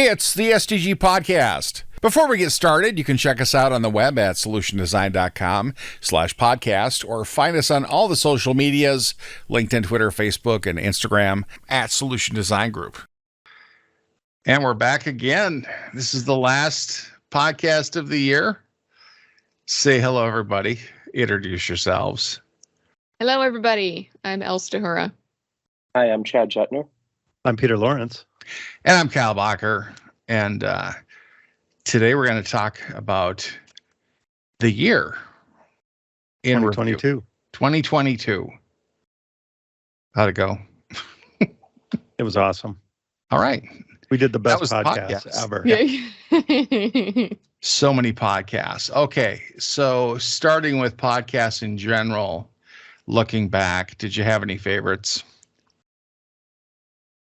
It's the SDG Podcast. Before we get started, you can check us out on the web at solutiondesign.com/podcast or find us on all the social medias, LinkedIn, Twitter, Facebook, and Instagram at Solution Design Group. And we're back again. This is the last podcast of the year. Say hello, everybody. Introduce yourselves. Hello, everybody. I'm El Stahura. Hi, I'm Chad Shetner. I'm Peter Lawrence. And I'm Cal Bacher. And today we're going to talk about the year in 2022. review. 2022. How'd it go? It was awesome. All right. We did the best was podcast ever. Yeah. So many podcasts. Okay. So starting with podcasts in general, looking back, did you have any favorites?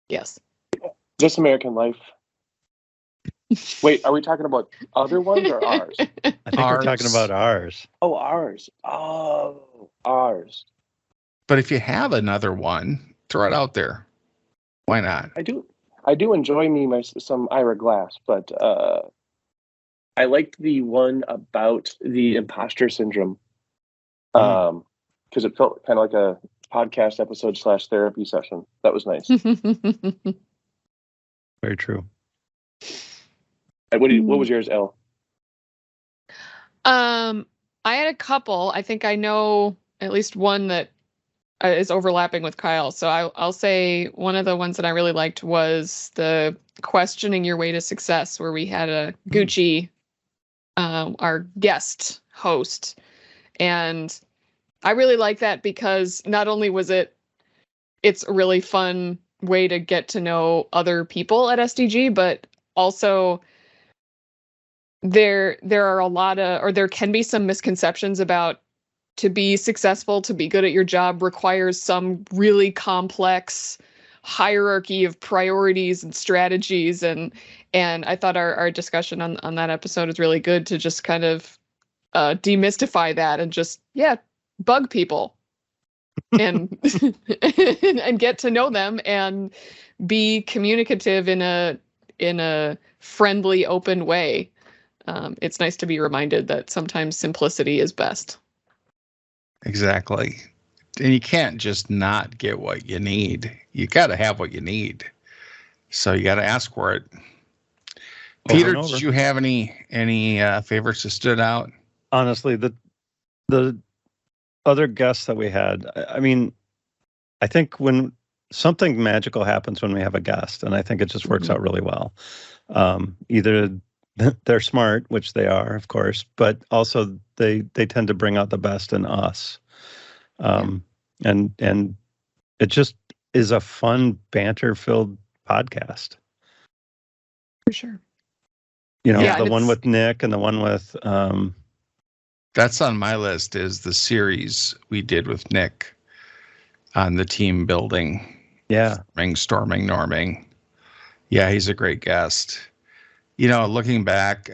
Yes. This American Life. Wait, are we talking about other ones or ours? I think Ours. we're talking about ours. Oh, ours. Oh, ours. But if you have another one, throw it out there. Why not? I do enjoy some Ira Glass, but I liked the one about the imposter syndrome. Because it felt kind of like a podcast episode / therapy session. That was nice. Very true. What was yours, Elle? I had a couple. I think I know at least one that is overlapping with Kyle. So I'll say one of the ones that I really liked was the Questioning Your Way to Success, where we had a Gucci, our guest host. And I really like that because not only was it's a really fun way to get to know other people at SDG, but also there are a lot of, or there can be some misconceptions about to be successful, to be good at your job requires some really complex hierarchy of priorities and strategies. And I thought our discussion on that episode is really good to just kind of demystify that and just, bug people and and get to know them and be communicative in a friendly, open way. It's nice to be reminded that sometimes simplicity is best. Exactly. And you can't just not get what you need. You got to have what you need. So you got to ask for it. Peter, did you have any favorites that stood out? Honestly, the other guests that we had, I mean, I think when something magical happens when we have a guest, and I think it just works out really well. Either they're smart, which they are, of course, but also they tend to bring out the best in us. And it just is a fun banter-filled podcast. For sure. You know, the one with Nick and the one with that's on my list, is the series we did with Nick on the team building. Yeah. Storming, norming. Yeah, he's a great guest. You know, looking back,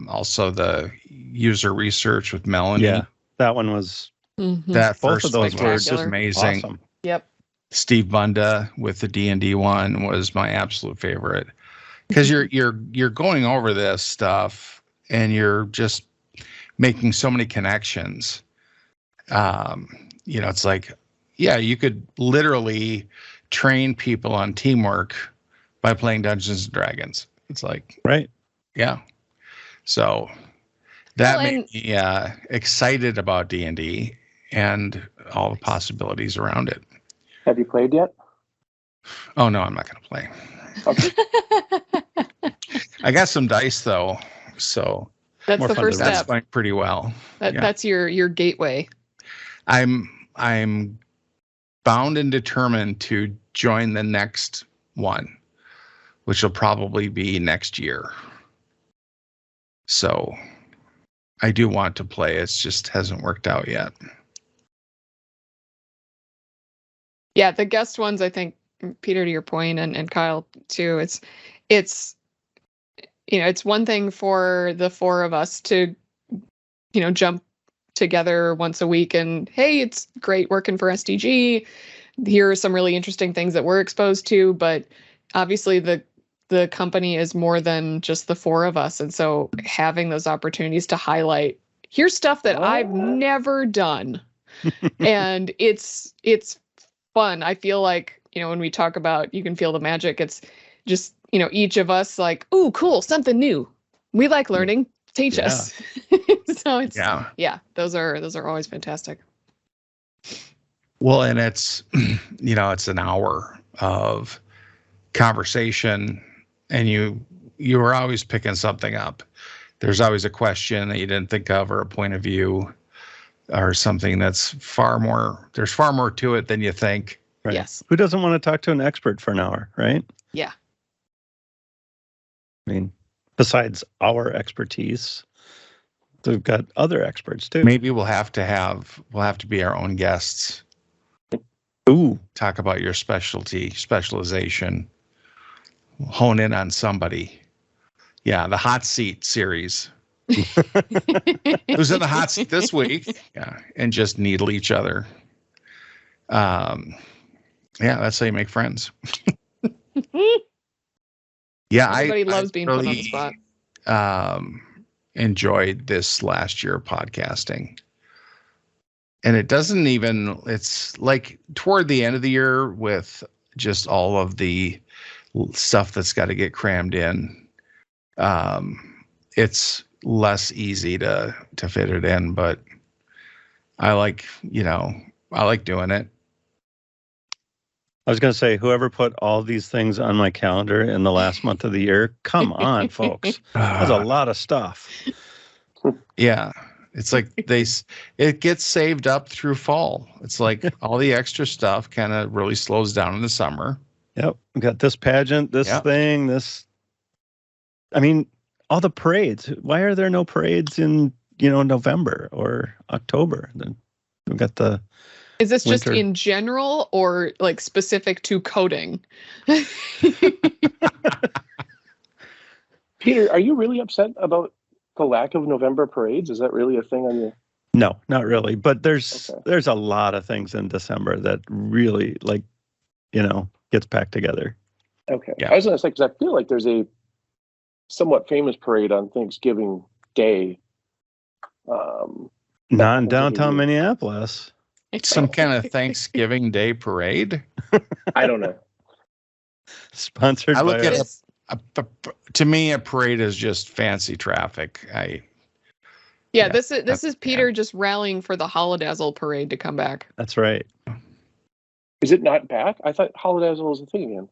also the user research with Melanie. Yeah, that one was. That Both first of those one were was just amazing. Awesome. Yep. Steve Bunda with the D&D one was my absolute favorite, because you're going over this stuff and you're just making so many connections. It's like, you could literally train people on teamwork by playing Dungeons and Dragons. It's like, right. Yeah. So that made me excited about D&D and all the possibilities around it. Have you played yet? Oh, no, I'm not going to play. Okay. I got some dice, though, so that's the first that's step. going pretty well. That's your gateway. I'm bound and determined to join the next one, which will probably be next year. So I do want to play. It just hasn't worked out yet. Yeah, the guest ones, I think, Peter, to your point, and Kyle too, it's one thing for the four of us to, jump together once a week and, hey, it's great working for SDG. Here are some really interesting things that we're exposed to, but obviously the the company is more than just the four of us. And so having those opportunities to highlight, here's stuff that I've never done. And it's fun. I feel like, when we talk about You Can Feel the Magic, it's just, each of us like, ooh, cool, something new. We like learning. Teach us. So it's those are always fantastic. Well, and it's it's an hour of conversation, and you are always picking something up. There's always a question that you didn't think of, or a point of view, or something that's there's far more to it than you think. Right. Yes. Who doesn't want to talk to an expert for an hour, right? Yeah. I mean, besides our expertise, we've got other experts too. Maybe we'll have to be our own guests. Ooh. Talk about your specialization. Hone in on somebody. Yeah, the hot seat series. Who's in the hot seat this week? Yeah, and just needle each other. That's how you make friends. Everybody loves being put on the spot. Enjoyed this last year of podcasting. And it's like toward the end of the year with just all of the stuff that's got to get crammed in. It's less easy to fit it in, but I like doing it. I was going to say, whoever put all these things on my calendar in the last month of the year, come on, folks. That's a lot of stuff. Yeah. It's like it gets saved up through fall. It's like all the extra stuff kind of really slows down in the summer. Yep. We got this pageant, thing, all the parades. Why are there no parades in, November or October? Then we've got the Is this winter. just in general or like specific to coding? Peter, are you really upset about the lack of November parades? Is that really a thing on your? No, not really. But there's a lot of things in December that really gets packed together. Okay. Yeah. I was going to say, because I feel like there's a somewhat famous parade on Thanksgiving Day. Not in downtown Minneapolis. Some kind of Thanksgiving Day parade. I don't know. Sponsored I look by at to me, a parade is just fancy traffic. This is Peter just rallying for the Holodazzle parade to come back. That's right. Is it not back? I thought Holodazzle was a thing again.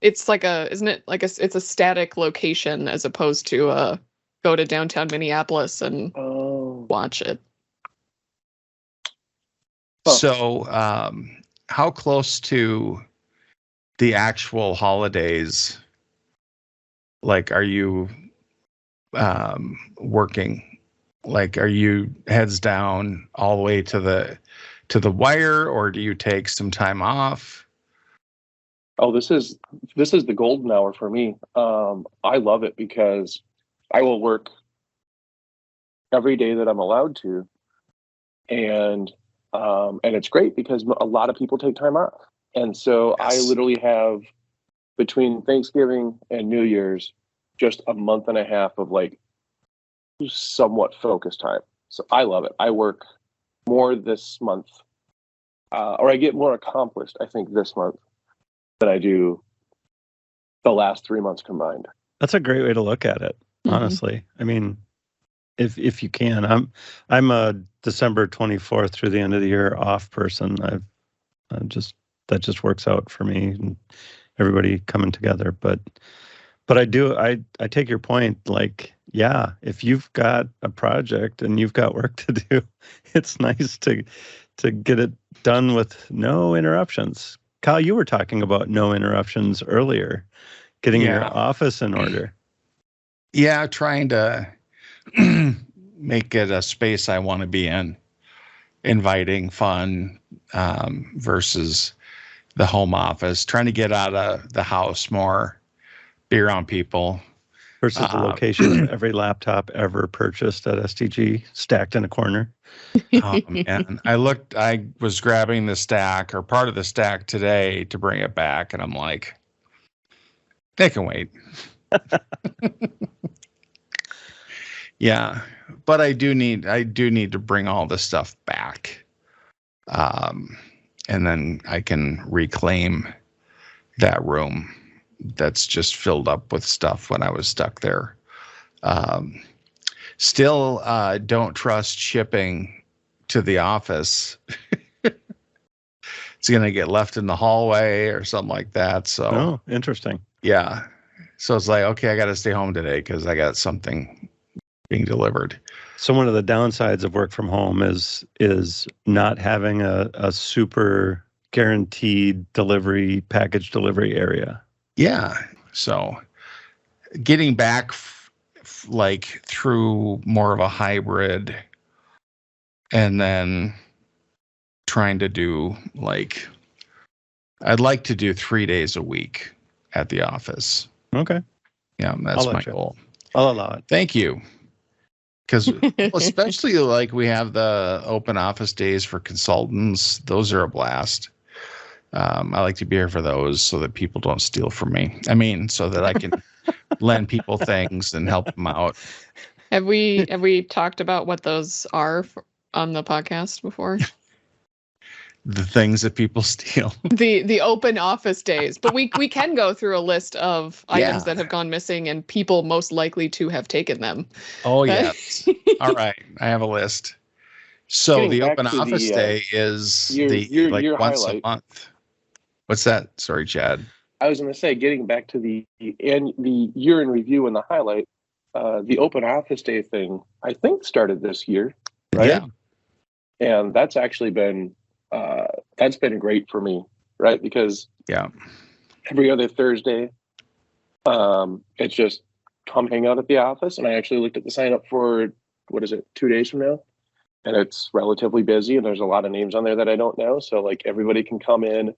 It's it's a static location as opposed to go to downtown Minneapolis and watch it. So, how close to the actual holidays, like, are you working? Like, are you heads down all the way to the wire, or do you take some time off? Oh, this is the golden hour for me. I love it because I will work every day that I'm allowed to, and it's great because a lot of people take time off, and so Yes. I literally have between Thanksgiving and New Year's just a month and a half of like somewhat focused time. So I love it. I work more this month, or I get more accomplished, I think, this month than I do the last 3 months combined. That's a great way to look at it, honestly. I mean, if you can, I'm a December 24th through the end of the year off person. that just works out for me and everybody coming together. But I take your point. Like, yeah, if you've got a project and you've got work to do, it's nice to get it done with no interruptions. Kyle, you were talking about no interruptions earlier, getting your office in order. Yeah, trying to make it a space I want to be in, inviting, fun, versus the home office, trying to get out of the house more, be around people. Versus the location of every laptop ever purchased at STG, stacked in a corner. And I was grabbing the stack or part of the stack today to bring it back, and I'm like, They can wait. Yeah, but I do need to bring all this stuff back, and then I can reclaim that room that's just filled up with stuff when I was stuck there. Still, don't trust shipping to the office. It's gonna get left in the hallway or something like that. So, Oh, interesting. yeah. So it's like, okay, I got to stay home today because I got something being delivered. So one of the downsides of work from home is not having a super guaranteed package delivery area. Yeah. So getting back like through more of a hybrid and then trying to do like, I'd like to do 3 days a week at the office. Okay. Yeah, that's I'll my let you. goal. I'll allow it. Thank you. Because especially like we have the open office days for consultants. Those are a blast. I like to be here for those so that people don't steal from me. I mean, so that I can lend people things and help them out. Have we talked about what those are on the podcast before? The things that people steal. The open office days, but we can go through a list of items that have gone missing and people most likely to have taken them. Oh yes. All right, I have a list. So Getting the back open to office day is your once highlight. a month. What's that? Sorry, Chad. I was going to say, getting back to the year in review and the highlight, the open office day thing, I think started this year, right? Yeah. And that's actually been great for me, right? Because every other Thursday, it's just come hang out at the office. And I actually looked at the sign up for, 2 days from now? And it's relatively busy and there's a lot of names on there that I don't know. So like everybody can come in,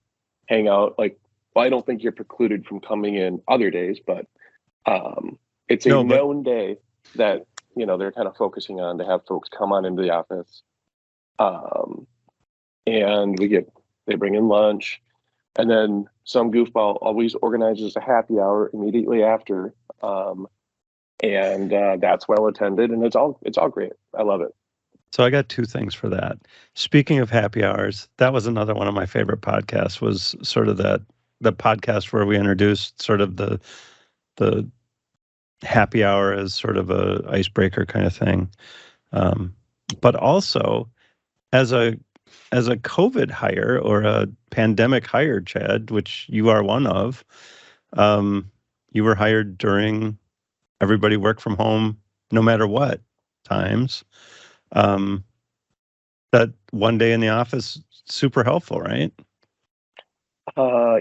hang out. Like, well, I don't think you're precluded from coming in other days, but it's a known day that, they're kind of focusing on to have folks come on into the office. And they bring in lunch, and then some goofball always organizes a happy hour immediately after. And that's well attended, and it's all great. I love it. So I got two things for that. Speaking of happy hours, that was another one of my favorite podcasts, was sort of the podcast where we introduced sort of the happy hour as sort of a icebreaker kind of thing. But also as a COVID hire or a pandemic hire, Chad, which you are one of, you were hired during everybody work from home, no matter what times. That one day in the office, super helpful, right?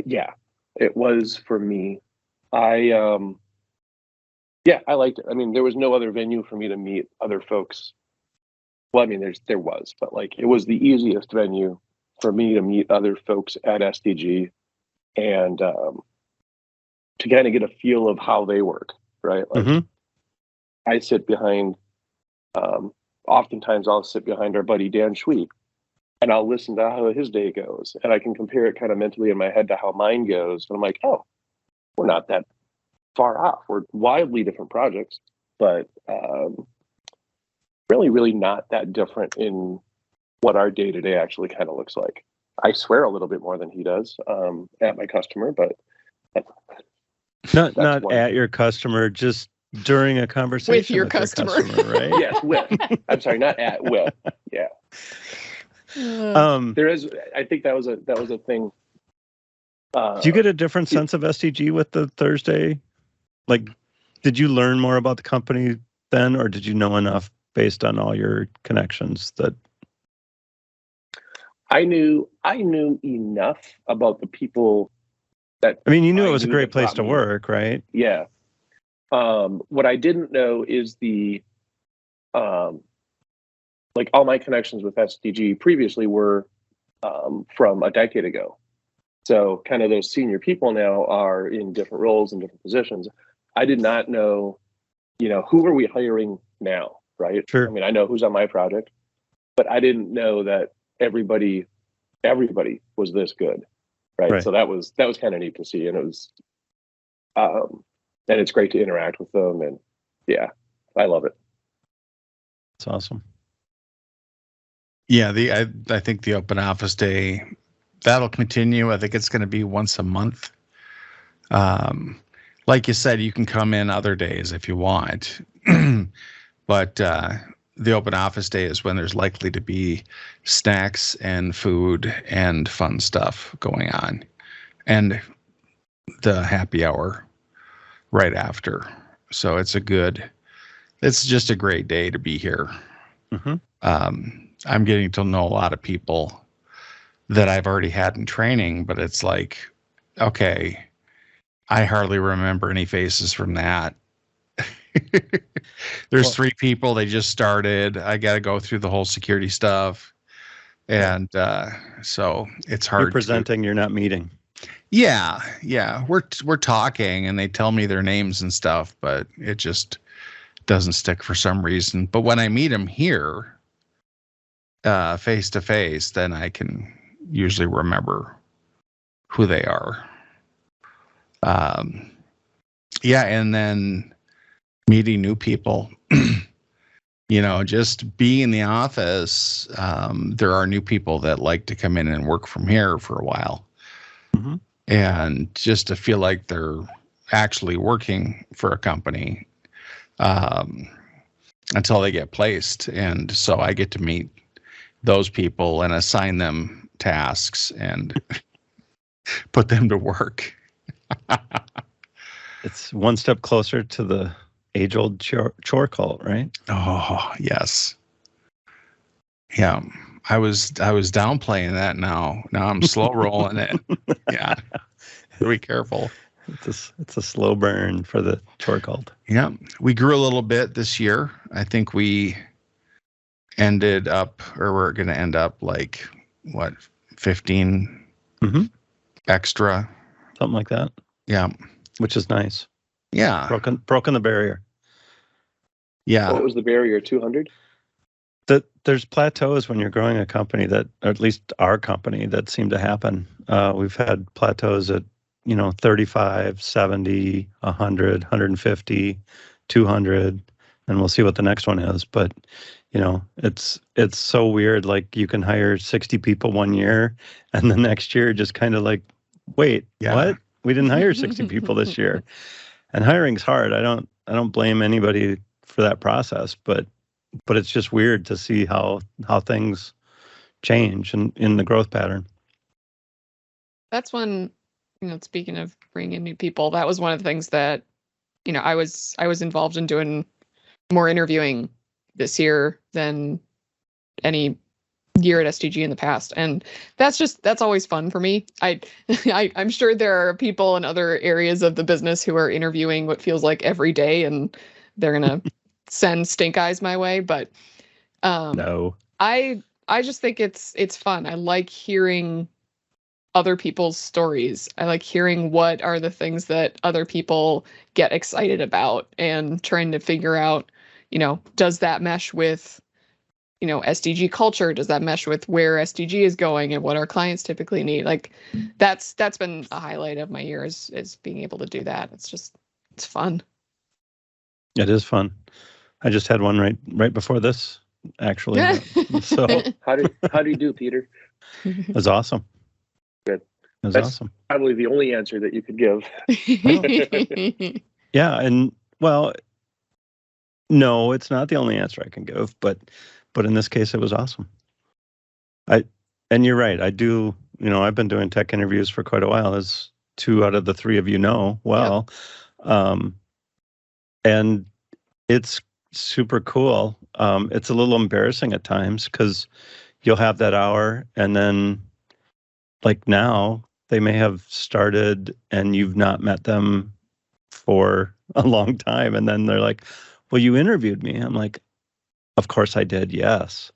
Yeah, it was for me. I liked it. I mean, there was no other venue for me to meet other folks. Well, I mean, there was, but like it was the easiest venue for me to meet other folks at SDG and to kind of get a feel of how they work, right? Like I sit behind, oftentimes I'll sit behind our buddy Dan Schweet and I'll listen to how his day goes and I can compare it kind of mentally in my head to how mine goes. And I'm like, oh, we're not that far off. We're wildly different projects, but really, really not that different in what our day-to-day actually kind of looks like. I swear a little bit more than he does at my customer, but not at your customer, just during a conversation with your customer, right? Yes, with. I'm sorry, not at, with. Yeah. There is. I think that was a thing. Do you get a different sense of SDG with the Thursday? Like, did you learn more about the company then, or did you know enough based on all your connections that? I knew enough about the people that. I mean, you knew it was a great place to work, right? Yeah. What I didn't know is the, like all my connections with SDG previously were from a decade ago. So kind of those senior people now are in different roles and different positions. I did not know, who are we hiring now, right? Sure. I mean, I know who's on my project, but I didn't know that everybody was this good, right? So that was kind of neat to see, and it was And it's great to interact with them. And yeah, I love it. It's awesome. Yeah, I think the open office day that'll continue. I think it's going to be once a month. Like you said, you can come in other days if you want, but the open office day is when there's likely to be snacks and food and fun stuff going on, and the happy hour right after. So it's just a great day to be here. Mm-hmm. I'm getting to know a lot of people that I've already had in training, but it's like, okay, I hardly remember any faces from that. There's 3 people, they just started. I got to go through the whole security stuff. And so it's hard. You're presenting, you're not meeting. Yeah. We're talking and they tell me their names and stuff, but it just doesn't stick for some reason. But when I meet them here, face to face, then I can usually remember who they are. Yeah, and then meeting new people. Just be in the office. There are new people that like to come in and work from here for a while. Mm-hmm. And just to feel like they're actually working for a company until they get placed. And so I get to meet those people and assign them tasks and put them to work. It's one step closer to the age-old chore cult, right? Oh, yes. Yeah. I was downplaying that now. Now I'm slow rolling it. Yeah. Be careful. It's a slow burn for the chore cult. Yeah. We grew a little bit this year. I think we ended up, or we're going to end up 15 Mm-hmm. extra. Something like that. Yeah. Which is nice. Yeah. Broken the barrier. Yeah. What was the barrier? 200? There's plateaus when you're growing a company or at least our company, that seem to happen. We've had plateaus at 35, 70, 100, 150, 200, and we'll see what the next one is. But it's so weird. Like, you can hire 60 people one year, and the next year just kind of like, wait, what? We didn't hire 60 people this year. And hiring's hard. I don't blame anybody for that process, but it's just weird to see how things change in the growth pattern. That's when, speaking of bringing in new people, that was one of the things that, I was involved in doing more interviewing this year than any year at SDG in the past. And that's always fun for me. I'm sure there are people in other areas of the business who are interviewing what feels like every day, and they're going to send stink eyes my way. But No. I just think it's fun. I like hearing other people's stories. I like hearing what are the things that other people get excited about, and trying to figure out, does that mesh with, SDG culture? Does that mesh with where SDG is going and what our clients typically need? Like, that's been a highlight of my year is being able to do that. It's fun. It is fun. I just had one right before this, actually. So How do you do, Peter? it was awesome. Good. It was That's awesome. probably the only answer that you could give. Yeah, and well, no, it's not the only answer I can give, but in this case, it was awesome. And you're right. I do. I've been doing tech interviews for quite a while, as 2 out of the 3 of you know well. Yep. And it's super cool. It's a little embarrassing at times, because you'll have that hour, and then, like, now they may have started and you've not met them for a long time, and then they're like, well, you interviewed me. I'm like, of course I did. Yes.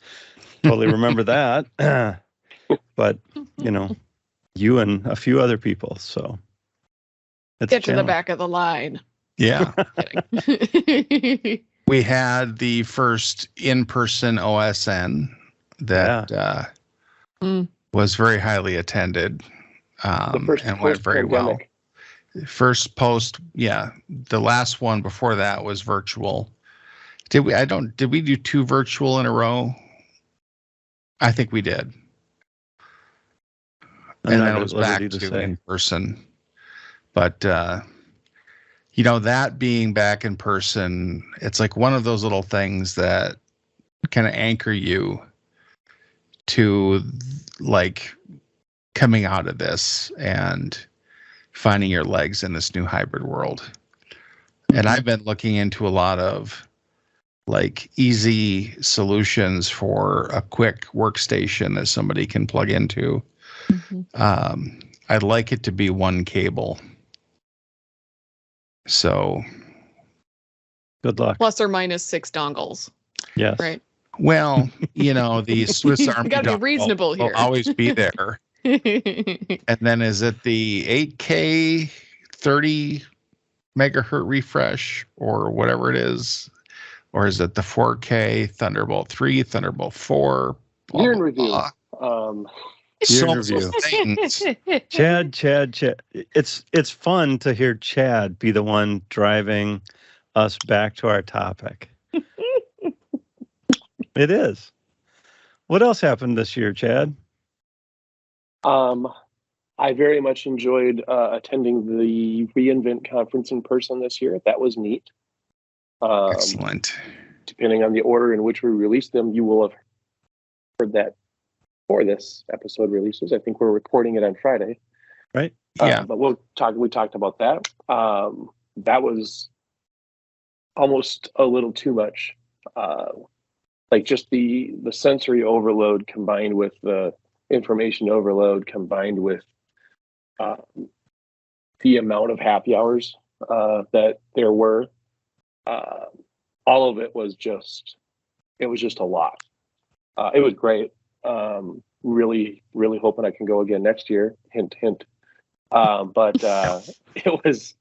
Totally remember that. But, you and a few other people. So it's Get to the back of the line. Yeah. Kidding. We had the first in-person OSN that was very highly attended, The first and went very well. post-pandemic. First post, yeah. The last one before that was virtual. Did we do 2 virtual in a row? I think we did. And then it was back to in person. But that being back in person, it's like one of those little things that kind of anchor you to like coming out of this and finding your legs in this new hybrid world. And I've been looking into a lot of like easy solutions for a quick workstation that somebody can plug into. Mm-hmm. I'd like it to be one cable. So good luck. Plus or minus 6 dongles. Yes. Right. Well, the Swiss Army you gotta be reasonable here. Will always be there. And then is it the 8K 30 megahertz refresh or whatever it is? Or is it the 4K Thunderbolt 3, Thunderbolt 4? Year in review. Year in review. Things. Chad. It's fun to hear Chad be the one driving us back to our topic. It is. What else happened this year, Chad? I very much enjoyed attending the reInvent conference in person this year. That was neat. Excellent. Depending on the order in which we released them, you will have heard that before this episode releases. I think we're recording it on Friday. Right. Yeah. But we talked about that. That was almost a little too much. Like just the sensory overload combined with the information overload combined with the amount of happy hours that there were. All of it was just a lot. It was great. Really, really hoping I can go again next year. Hint, hint. But it was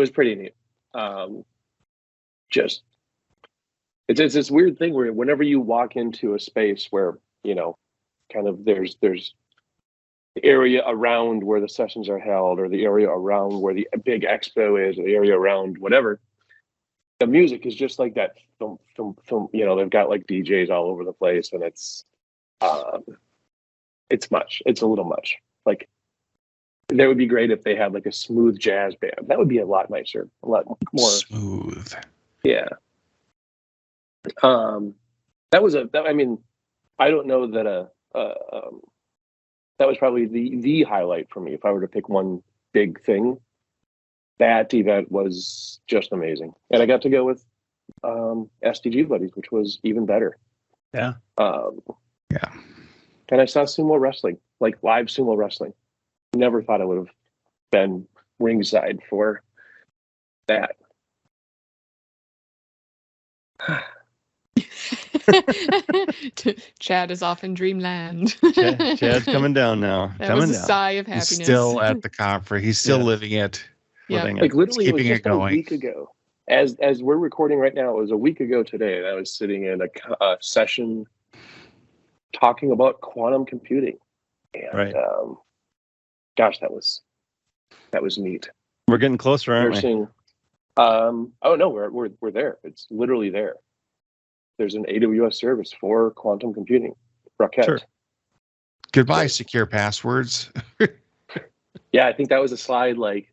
pretty neat. It's this weird thing where whenever you walk into a space where, kind of there's the area around where the sessions are held, or the area around where the big expo is, or the area around whatever, the music is just like that film, they've got like DJs all over the place, and it's much. It's a little much. Like, that would be great if they had like a smooth jazz band. That would be a lot nicer, a lot more smooth. Yeah. That was I don't know that that was probably the highlight for me. If I were to pick one big thing, that event was just amazing. And I got to go with SDG buddies, which was even better. Yeah. Yeah. And I saw sumo wrestling, like live sumo wrestling. Never thought I would have been ringside for that. Chad is off in dreamland. Chad's coming down now. That was a sigh of happiness. He's still at the conference. He's still living it. Yeah. Like literally, keeping it was just it going. a week ago. As we're recording right now, it was a week ago today, and I was sitting in a session talking about quantum computing. And, right. Gosh, that was neat. We're getting closer, aren't we? Seeing, oh no, we're there. It's literally there. There's an AWS service for quantum computing. Rocket. Sure. Goodbye, secure passwords. Yeah, I think that was a slide like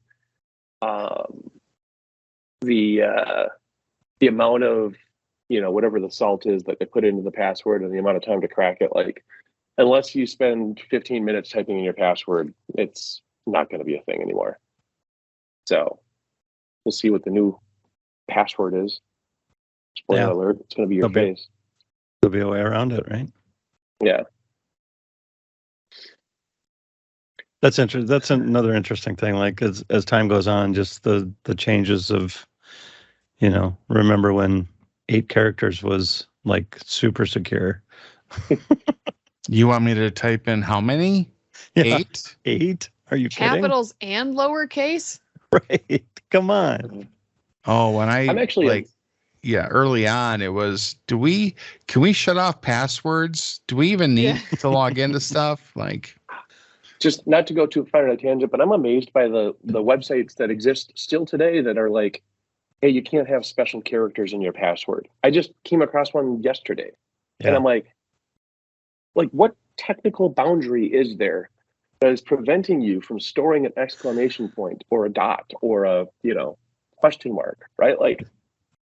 the amount of whatever the salt is that they put into the password and the amount of time to crack it. Like, unless you spend 15 minutes typing in your password, it's not going to be a thing anymore. So we'll see what the new password is. Spoiler alert, it's going to be your face. There'll be a way around it, right? Yeah. That's interesting. That's another interesting thing. Like as time goes on, just the changes of, remember when 8 characters was like super secure. You want me to type in how many? Yeah. 8? 8? Are you Capitals and lowercase? Right. Come on. Oh, when I'm actually early on it was, can we shut off passwords? Do we even need to log into stuff? Like, just not to go too far on a tangent, but I'm amazed by the websites that exist still today that are like, hey, you can't have special characters in your password. I just came across one yesterday, and I'm like, what technical boundary is there that is preventing you from storing an exclamation point or a dot or a question mark, right? Like,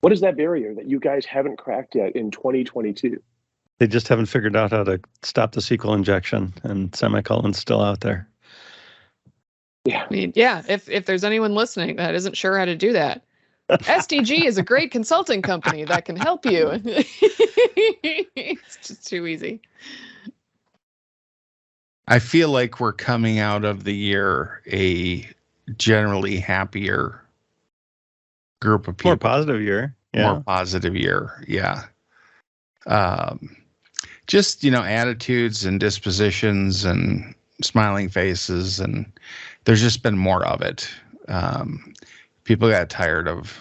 what is that barrier that you guys haven't cracked yet in 2022? They just haven't figured out how to stop the SQL injection, and semicolon's still out there. Yeah. I mean, yeah, if there's anyone listening that isn't sure how to do that, SDG is a great consulting company that can help you. It's just too easy. I feel like we're coming out of the year a generally happier group of people. More positive year. Yeah. More positive year. Yeah. Just, attitudes and dispositions and smiling faces. And there's just been more of it. People got tired of,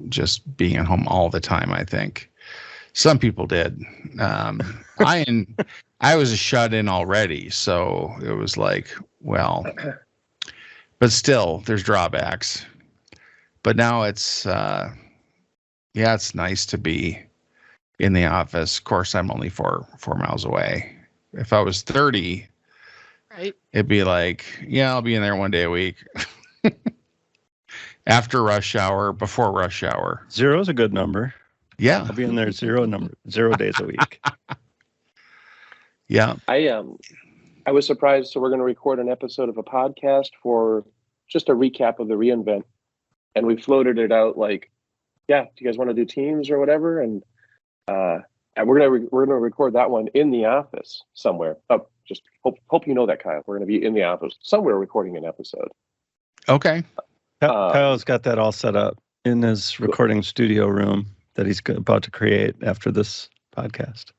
just being at home all the time, I think. Some people did. I was a shut in already, so it was like, well, but still there's drawbacks. But now it's it's nice to be in the office. Of course, I'm only 4 miles away. If I was 30, right, it'd be like, yeah, I'll be in there 1 day a week. After rush hour, before rush hour. 0 is a good number. Yeah. I'll be in there 0 days a week. Yeah. I was surprised. So we're going to record an episode of a podcast for just a recap of the reInvent. And we floated it out like, yeah, do you guys want to do Teams or whatever? And we're gonna record that one in the office somewhere. Just hope you know that, Kyle. We're gonna be in the office somewhere recording an episode. Okay. Kyle's got that all set up in his recording studio room that he's about to create after this podcast.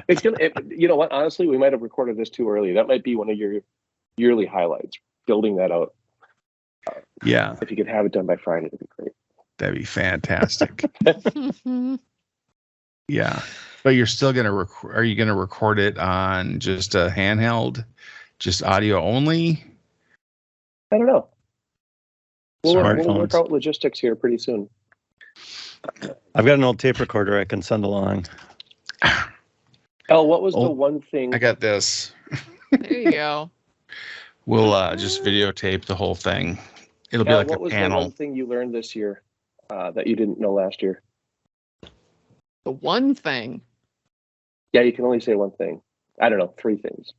It's gonna. You know what? Honestly, we might have recorded this too early. That might be one of your yearly highlights. Building that out. Yeah. If you could have it done by Friday, it'd be great. That'd be fantastic. Yeah. But you're still going to are you going to record it on just a handheld, just audio only? I don't know. We'll Smartphones. work out logistics here pretty soon. I've got an old tape recorder I can send along. El, what was the one thing? I got this. There you go. We'll just videotape the whole thing. It'll be like what a was panel. the one thing you learned this year that you didn't know last year? The one thing. Yeah, you can only say one thing. I don't know, 3 things.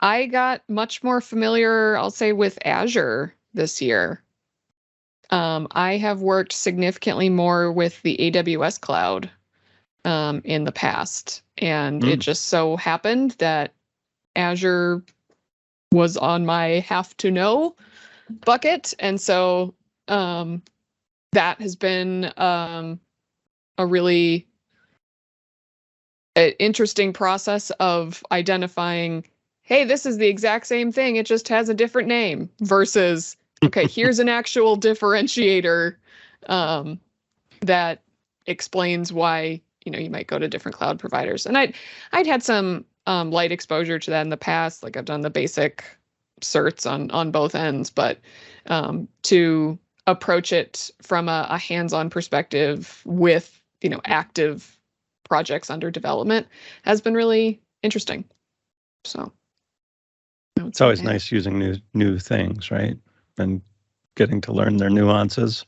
I got much more familiar, I'll say, with Azure this year. I have worked significantly more with the AWS cloud in the past, and it just so happened that Azure was on my have to know bucket, and so that has been a really interesting process of identifying, hey, this is the exact same thing, it just has a different name, versus, okay, here's an actual differentiator that explains why, you might go to different cloud providers. And I'd had some light exposure to that in the past. Like, I've done the basic certs on both ends, but to approach it from a hands-on perspective with, active projects under development has been really interesting. So it's always nice using new things, right? And getting to learn their nuances.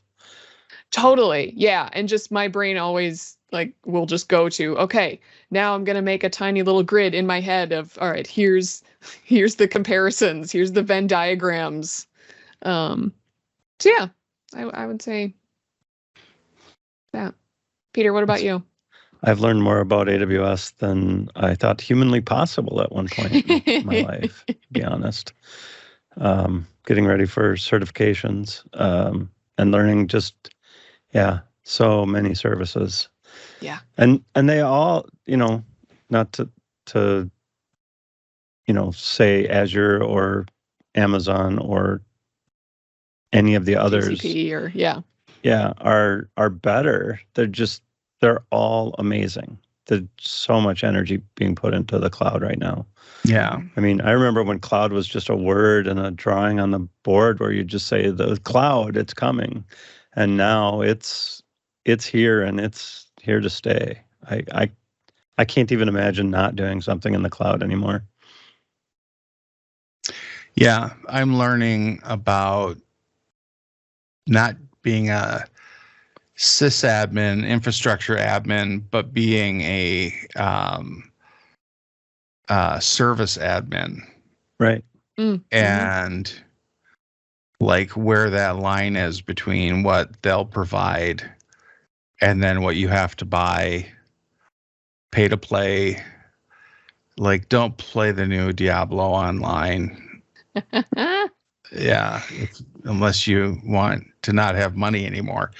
Totally. Yeah. And just my brain always will just go to, okay, now I'm going to make a tiny little grid in my head of, all right, here's the comparisons, here's the Venn diagrams. So yeah, I would say that. Peter, what about you? I've learned more about AWS than I thought humanly possible at one point in my life, to be honest. Getting ready for certifications and learning just, so many services. Yeah. And they all, not to say Azure or Amazon or any of the others. GCP or, yeah. are better. They're all amazing. There's so much energy being put into the cloud right now. Yeah. I mean, I remember when cloud was just a word and a drawing on the board where you just say the cloud, it's coming. And now it's here and it's here to stay. I can't even imagine not doing something in the cloud anymore. Yeah. I'm learning about not being a sysadmin, infrastructure admin, but being a service admin. Right. And like where that line is between what they'll provide and then what you have to buy, pay to play. Like, don't play the new Diablo online. Yeah, unless you want to not have money anymore.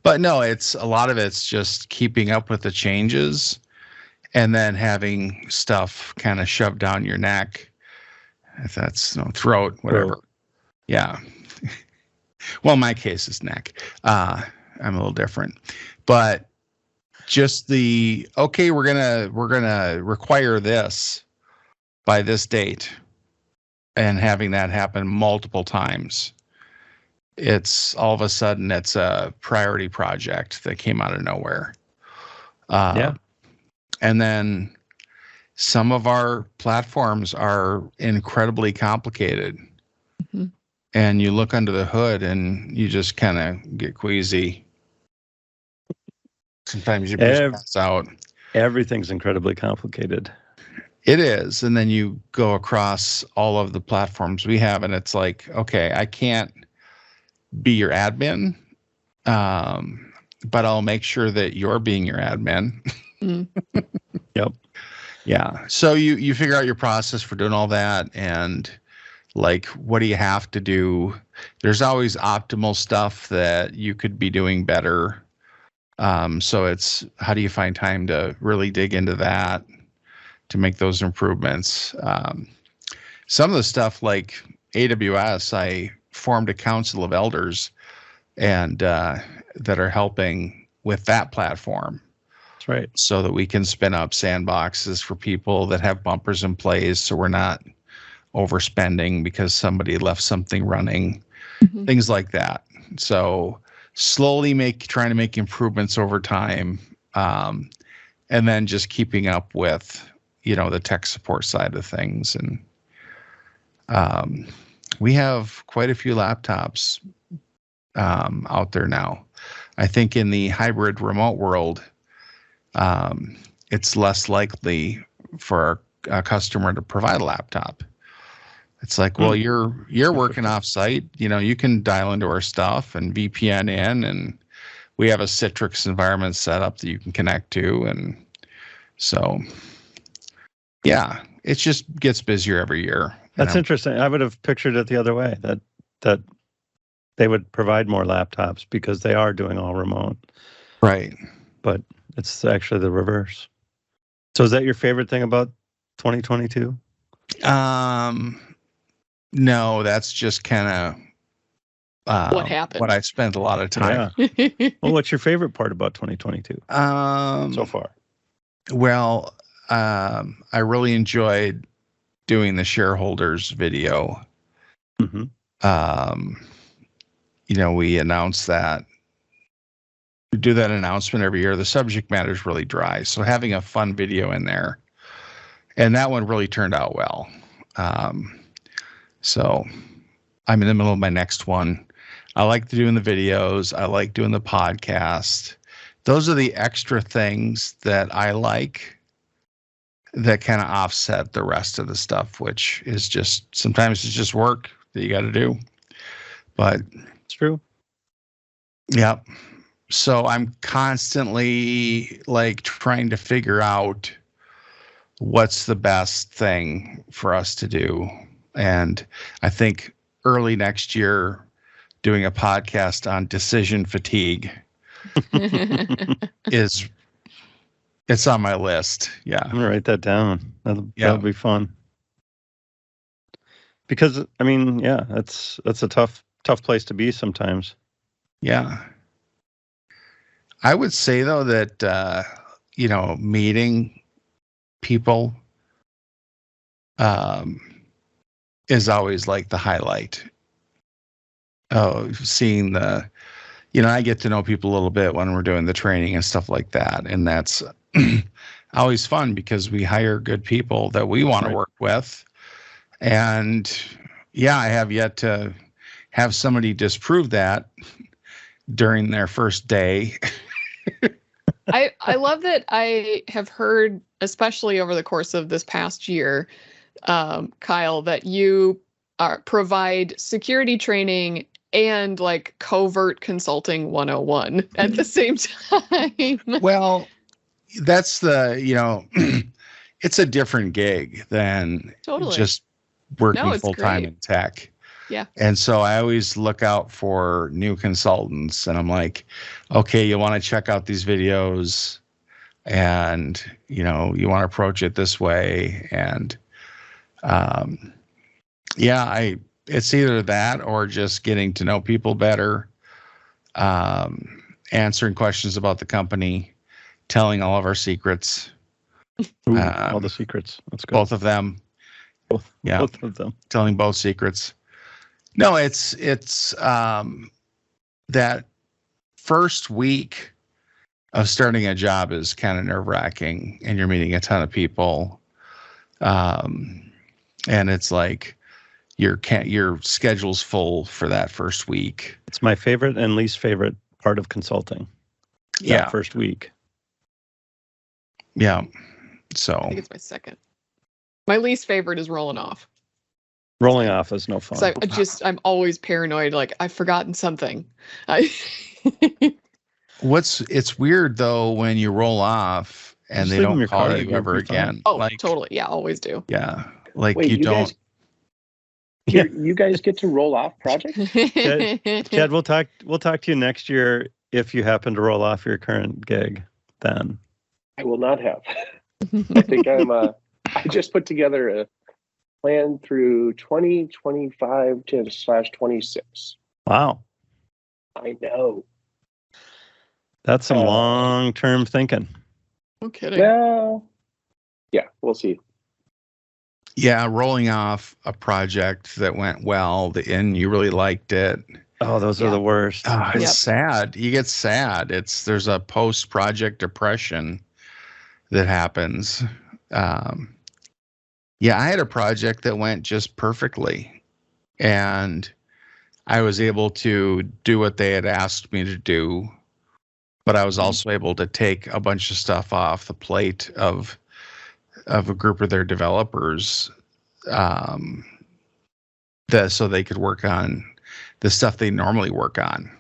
But no, it's a lot of it's just keeping up with the changes and then having stuff kind of shoved down your neck. If that's throat, whatever. Throat. Yeah. Well, in my case, it's neck. I'm a little different, but just okay, we're gonna require this by this date, and having that happen multiple times. It's all of a sudden it's a priority project that came out of nowhere. Yeah. And then some of our platforms are incredibly complicated. Mm-hmm. And you look under the hood and you just kind of get queasy. Sometimes you pass out. Everything's incredibly complicated. It is. And then you go across all of the platforms we have and it's like, okay, I can't be your admin, but I'll make sure that you're being your admin. Yep. Yeah. So you figure out your process for doing all that and like, what do you have to do? There's always optimal stuff that you could be doing better. So it's how do you find time to really dig into that to make those improvements? Some of the stuff like AWS, I formed a council of elders and that are helping with that platform. That's right. So that we can spin up sandboxes for people that have bumpers in place so we're not overspending because somebody left something running, things like that. So slowly trying to make improvements over time, and then just keeping up with, the tech support side of things. And we have quite a few laptops out there now. I think in the hybrid remote world, it's less likely for a customer to provide a laptop. It's like, well, you're working off site, you can dial into our stuff and VPN in, and we have a Citrix environment set up that you can connect to. And so, yeah, it just gets busier every year. That's interesting. I would have pictured it the other way, that they would provide more laptops because they are doing all remote. Right. But it's actually the reverse. So is that your favorite thing about 2022? No, that's just kind of what happened. What I spent a lot of time. Yeah. Well, what's your favorite part about 2022 so far? Well, I really enjoyed doing the shareholders video. Mm-hmm. We announced that. We do that announcement every year. The subject matter is really dry, so having a fun video in there, and that one really turned out well. So I'm in the middle of my next one. I like doing the videos. I like doing the podcast. Those are the extra things that I like that kind of offset the rest of the stuff, which is sometimes it's just work that you got to do. But it's true. Yep. So I'm constantly like trying to figure out what's the best thing for us to do. And I think early next year, doing a podcast on decision fatigue it's on my list. Yeah. I'm gonna write that down. That'll be fun. Because that's a tough place to be sometimes. Yeah. I would say though that meeting people is always like the highlight. Oh, seeing I get to know people a little bit when we're doing the training and stuff like that, and that's always fun because we hire good people that we want to work with. And yeah, I have yet to have somebody disprove that during their first day. I love that I have heard, especially over the course of this past year, Kyle, that you provide security training and like covert consulting 101 at the same time. Well, that's it's a different gig than just working full time in tech. Yeah. And so I always look out for new consultants, and I'm like, okay, you want to check out these videos, and you want to approach it this way. And it's either that or just getting to know people better, answering questions about the company, telling all of our secrets. All the secrets. That's good. Both of them. Both of them. Telling both secrets. No, it's that first week of starting a job is kind of nerve-wracking, and you're meeting a ton of people. And it's like your schedule's full for that first week. It's my favorite and least favorite part of consulting. That first week. Yeah. So I think it's my second. My least favorite is rolling off. Rolling off is no fun. So I'm always paranoid, like I've forgotten something. It's weird though when you roll off and they don't call you ever again. Oh, totally. Yeah, always do. Yeah. Like Wait, you don't. You guys get to roll off projects? Chad, we'll talk to you next year if you happen to roll off your current gig then. I will not have. I think I just put together a plan through 2025/26. Wow. I know. That's some long-term thinking. No kidding. Well, yeah, we'll see. Yeah, rolling off a project that went well and you really liked it. Oh, those are the worst. Oh, it's sad. You get sad. There's a post-project depression that happens. I had a project that went just perfectly, and I was able to do what they had asked me to do, but I was also able to take a bunch of stuff off the plate of a group of their developers, so they could work on the stuff they normally work on,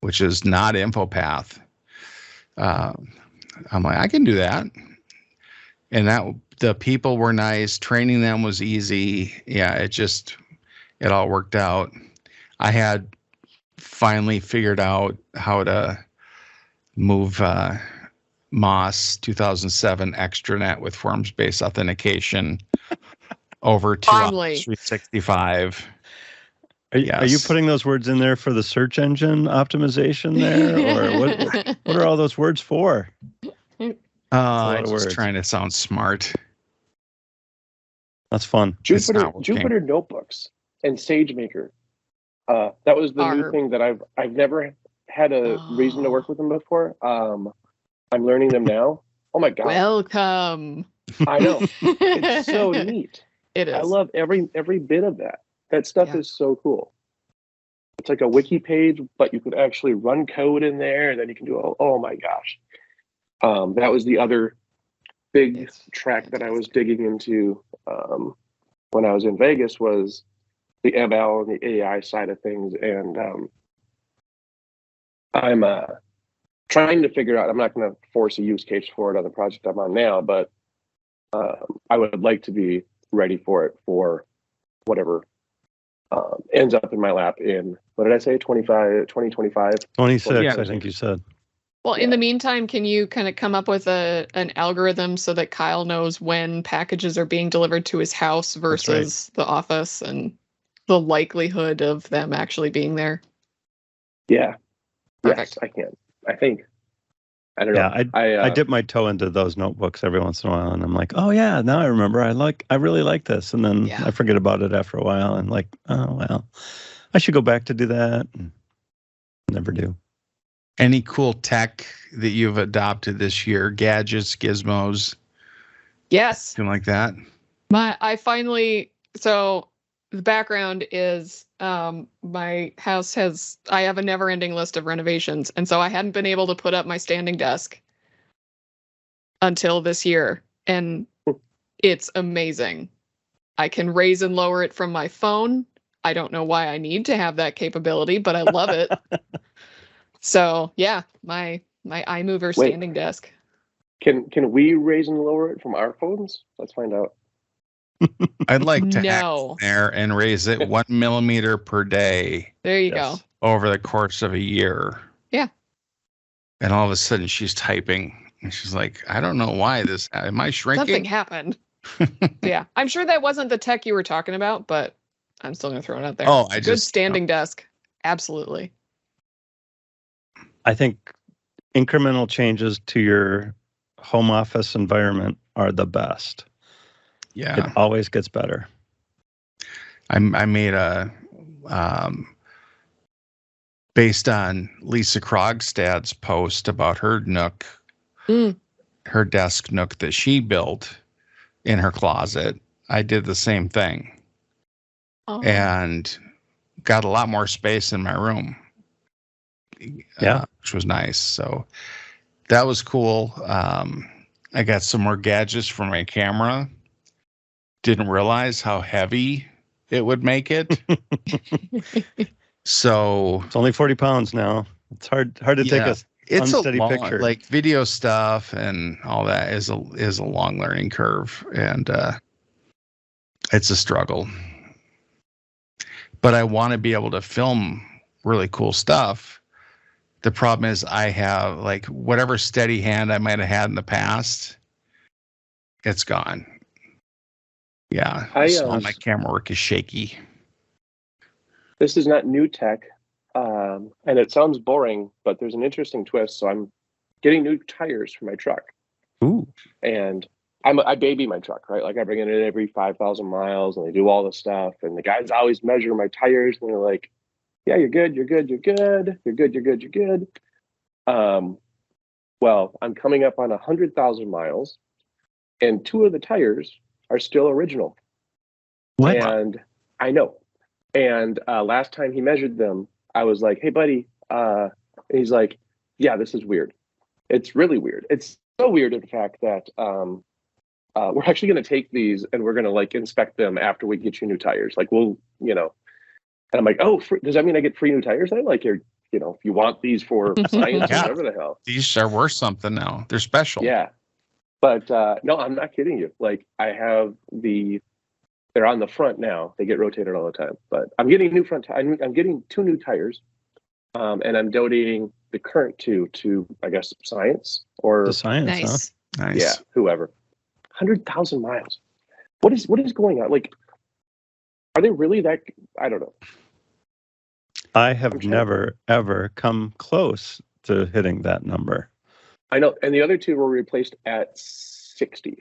which is not InfoPath. I'm like, I can do that. And the people were nice. Training them was easy. Yeah, it all worked out. I had finally figured out how to move MOS 2007 extranet with forms-based authentication over to Office 365. Are you putting those words in there for the search engine optimization there, or what are all those words for? I'm just trying to sound smart. That's fun. Jupyter Notebooks and SageMaker. That was the new thing that I've never had a reason to work with them before. I'm learning them now. Oh my god! Welcome. I know. It's so neat. It is. I love every bit of that. That stuff is so cool. It's like a wiki page, but you could actually run code in there, and then you can do. Oh my gosh! That was the other big track that I was digging into when I was in Vegas, was the ML and the AI side of things, and I'm trying to figure out. I'm not going to force a use case for it on the project I'm on now, but I would like to be ready for it for whatever ends up in my lap in, what did I say, 2025? 26, I think you said. Well, in the meantime, can you kind of come up with an algorithm so that Kyle knows when packages are being delivered to his house versus the office, and the likelihood of them actually being there? Yeah. Perfect. Yes, I can. I think. I don't know. Yeah, I dip my toe into those notebooks every once in a while, and I'm like, oh yeah, now I remember. I really like this, and then Yeah. I forget about it after a while, and like, oh well, I should go back to do that. And never do. Any cool tech that you've adopted this year? Gadgets, gizmos, Yes. something like that? So the background is my house I have a never ending list of renovations. And so I hadn't been able to put up my standing desk until this year. And it's amazing. I can raise and lower it from my phone. I don't know why I need to have that capability, but I love it. So yeah, my iMover Wait. standing desk. Can we raise and lower it from our phones? Let's find out. I'd like to hack No. there and raise it 1 millimeter per day There you Yes. go. over the course of a year. Yeah. And all of a sudden she's typing and she's like, I don't know why this, am I shrinking? Something happened. Yeah. I'm sure that wasn't the tech you were talking about, but I'm still going to throw it out there. Oh, It's a good standing desk. Absolutely. I think incremental changes to your home office environment are the best. Yeah. It always gets better. I made a, based on Lisa Krogstad's post about her nook, her desk nook that she built in her closet. I did the same thing and got a lot more space in my room. Yeah. Which was nice. So that was cool. I got some more gadgets for my camera. Didn't realize how heavy it would make it. So It's only 40 pounds now. It's hard to take a it's unsteady a long, picture. like video stuff and all that is a long learning curve, and it's a struggle. But I want to be able to film really cool stuff. The problem is I have like whatever steady hand I might have had in the past, it's gone. Yeah, so my camera work is shaky. This is not new tech, and it sounds boring, but there's an interesting twist. So I'm getting new tires for my truck. Ooh. And I baby my truck, right? Like I bring it in every 5,000 miles, and they do all the stuff. And the guys always measure my tires, and they're like, "Yeah, you're good, you're good, you're good, you're good, you're good, you're good." Well, I'm coming up on 100,000 miles, and 2 of the tires are still original. What? And I know. And last time he measured them, I was like, "Hey, buddy," and he's like, "Yeah, this is weird. It's really weird. It's so weird, in fact, that we're actually going to take these and we're going to like inspect them after we get you new tires. Like we'll, you know." And I'm like, "Oh, does that mean I get free new tires then? Like you're, you know, if you want these for science or whatever the hell." These are worth something now. They're special. Yeah. But no, I'm not kidding you. Like I have they're on the front now. They get rotated all the time. But I'm getting new front. I'm getting 2 new tires, and I'm donating the current 2 to, I guess, science or The science, Nice. Nice. yeah, whoever. 100,000 miles. What is going on? Like, are they really that? I don't know. I have I'm trying- never, ever come close to hitting that number. I know, and the other 2 were replaced at 60.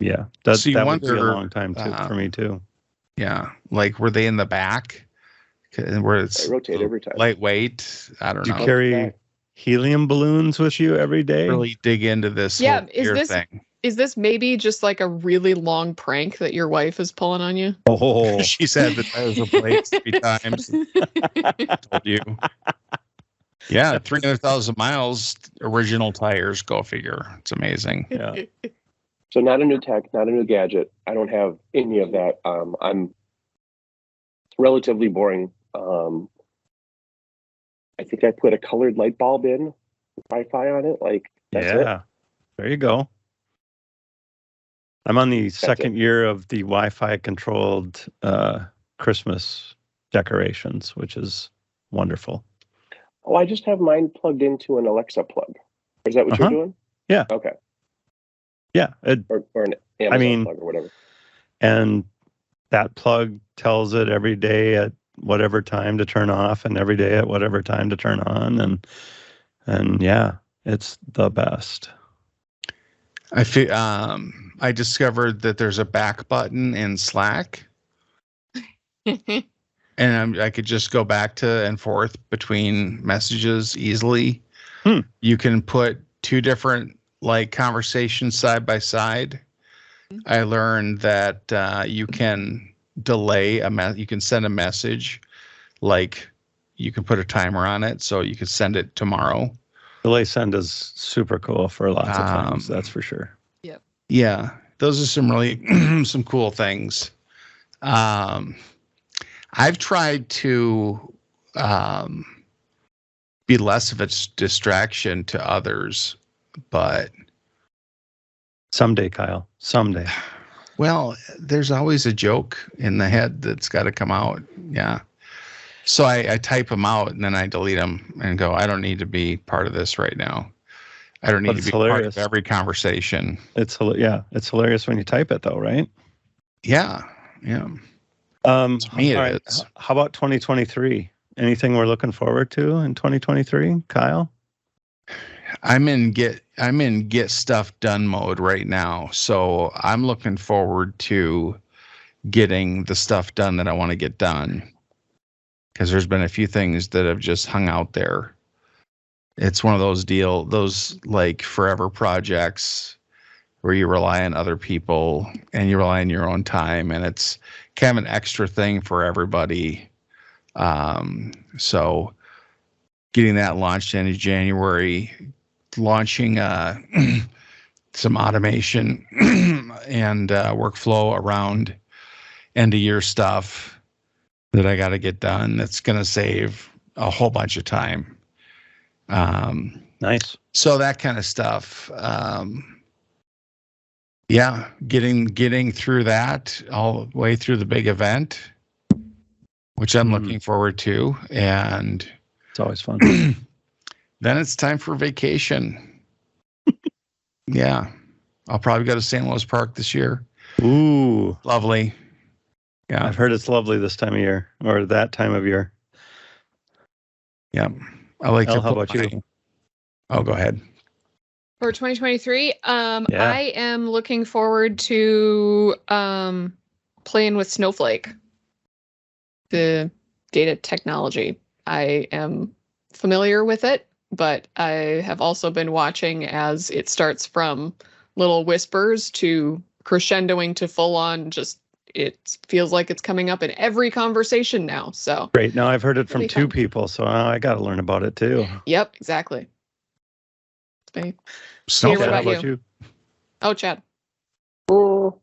Yeah. That So you would be a wonder, long time for me too. Yeah. Like, were they in the back? Where it's They rotate every time. lightweight? I don't Do you know. carry helium balloons with you every day? Really dig into this Yeah, whole is ear this- thing. Is this maybe just like a really long prank that your wife is pulling on you? Oh, She's had the tires replaced 3 times. Told you. Yeah, 300,000 miles, original tires. Go figure. It's amazing. yeah. So not a new tech, not a new gadget. I don't have any of that. I'm relatively boring. I think I put a colored light bulb in, Wi-Fi on it. Like that's it. Yeah. There you go. I'm on the second year of the Wi-Fi controlled Christmas decorations, which is wonderful. Oh, I just have mine plugged into an Alexa plug. Is that what you're doing? Yeah. Okay. Yeah. Or an Amazon mean, plug or whatever. And that plug tells it every day at whatever time to turn off and every day at whatever time to turn on. And yeah, it's the best. I discovered that there's a back button in Slack, and I could just go back to and forth between messages easily. You can put two different like conversations side by side. I learned that you can delay you can send a message, like you can put a timer on it, so you could send it tomorrow. Delay send is super cool for lots of things, that's for sure. Yep. Yeah, those are some really some cool things. I've tried to be less of a distraction to others, but someday, Kyle, someday. Well, there's always a joke in the head that's got to come out. Yeah. So I type them out and then I delete them and go, I don't need to be part of this right now. I don't need to be part of every conversation. It's hilarious when you type it though, right? Yeah. Yeah. To me it is. How about 2023? Anything we're looking forward to in 2023, Kyle? I'm in get stuff done mode right now. So I'm looking forward to getting the stuff done that I want to get done. Because there's been a few things that have just hung out there. It's one of those like forever projects where you rely on other people and you rely on your own time, and it's kind of an extra thing for everybody. So getting that launched in January, launching some automation and workflow around end of year stuff that I got to get done. That's going to save a whole bunch of time. Nice. So that kind of stuff. Yeah, getting through that all the way through the big event, which I'm looking forward to. And it's always fun. Then it's time for vacation. Yeah. I'll probably go to St. Louis Park this year. Ooh. Lovely. Yeah. I've heard it's lovely this time of year, or that time of year. Yeah. I like how about you? Oh, go ahead. For 2023, I am looking forward to playing with Snowflake, the data technology. I am familiar with it, but I have also been watching as it starts from little whispers to crescendoing to full on. Just it feels like it's coming up in every conversation now. So great. Now I've heard it from two people, so I got to learn about it too. Yep, exactly. It's me. Snowflake, what about you? Oh, Chad. Oh,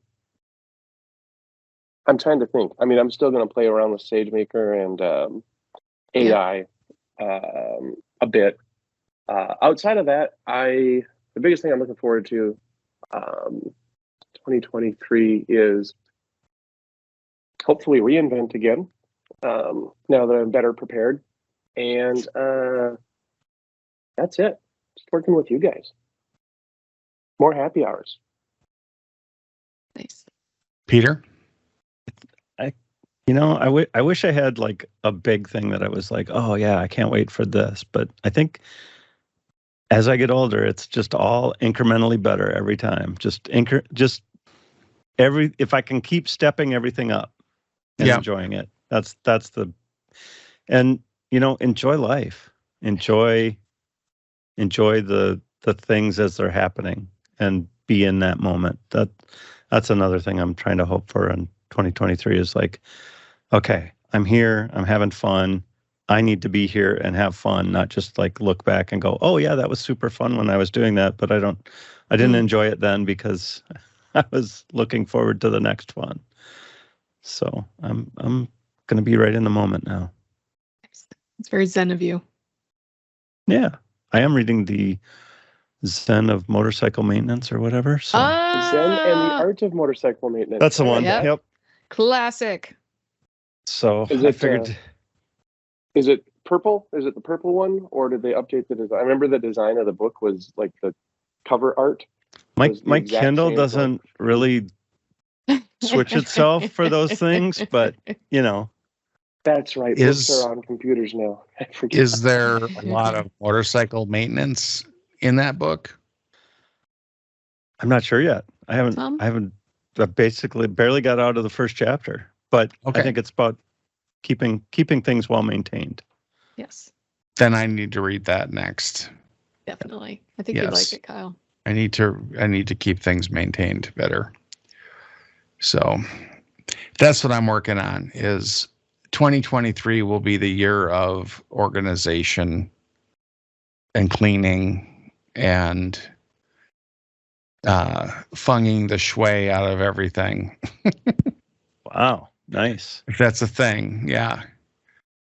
I'm trying to think. I mean, I'm still going to play around with SageMaker and AI a bit. Outside of that, the biggest thing I'm looking forward to 2023 is hopefully reInvent again. Now that I'm better prepared, and that's it. Just working with you guys. More happy hours. Nice. Peter? I wish I had like a big thing that I was like, oh yeah, I can't wait for this. But I think as I get older, it's just all incrementally better every time. If I can keep stepping everything up and enjoying it, enjoy life, enjoy the things as they're happening and be in that moment. That's another thing I'm trying to hope for in 2023 is like, okay, I'm here, I'm having fun. I need to be here and have fun, not just like look back and go, oh yeah, that was super fun when I was doing that, but I didn't enjoy it then because I was looking forward to the next one. So I'm going to be right in the moment now. It's very zen of you. Yeah, I am reading the Zen of Motorcycle Maintenance or whatever. So. Zen and the Art of Motorcycle Maintenance. That's the one. Yep. Classic. So I figured. Is it purple? Is it the purple one, or did they update the design? I remember the design of the book was like the cover art. My Kindle doesn't really switch itself for those things, but That's right. Is- Books are on computers now. I forget. Is there a lot of motorcycle maintenance in that book? I'm not sure yet. I basically barely got out of the first chapter, but Okay. I think it's about keeping things well maintained. Yes, Then I need to read that next. definitely. I think you'd Yes. like it, Kyle. I need to keep things maintained better. So that's what I'm working on. Is 2023 will be the year of organization and cleaning and funging the shui out of everything. Wow, nice. If that's a thing, yeah.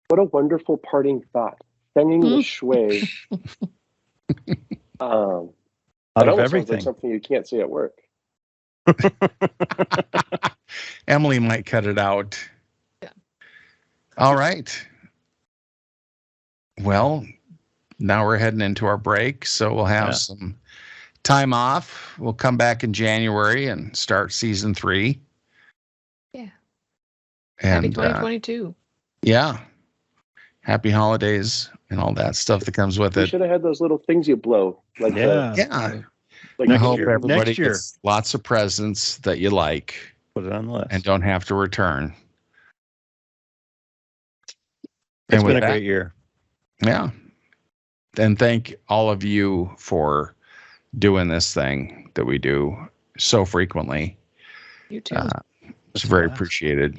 What a wonderful parting thought. Fenging the shui. Out That of almost sounds like everything. something you can't say at work. Emily might cut it out. Yeah. All right. Well, now we're heading into our break, so we'll have Yeah. some time off. We'll come back in January and start season 3. Yeah. And Happy 2022. yeah, happy holidays and all that stuff that comes with We it. should have had those little things you blow. Like Yeah. Yeah, like I Next hope year. everybody Next year. gets lots of presents that you like Put it on the list. and don't have to return. It's And with been a that- great year. Yeah. And thank all of you for doing this thing that we do so frequently. You too. It's very Yes. appreciated.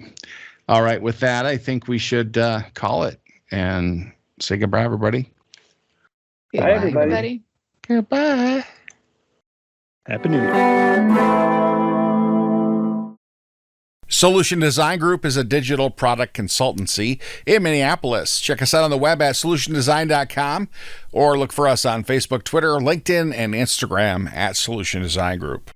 All right. With that, I think we should call it and say goodbye, everybody. Bye, everybody. Goodbye. Happy New Year. Solution Design Group is a digital product consultancy in Minneapolis. Check us out on the web at solutiondesign.com or look for us on Facebook, Twitter, LinkedIn, and Instagram at Solution Design Group.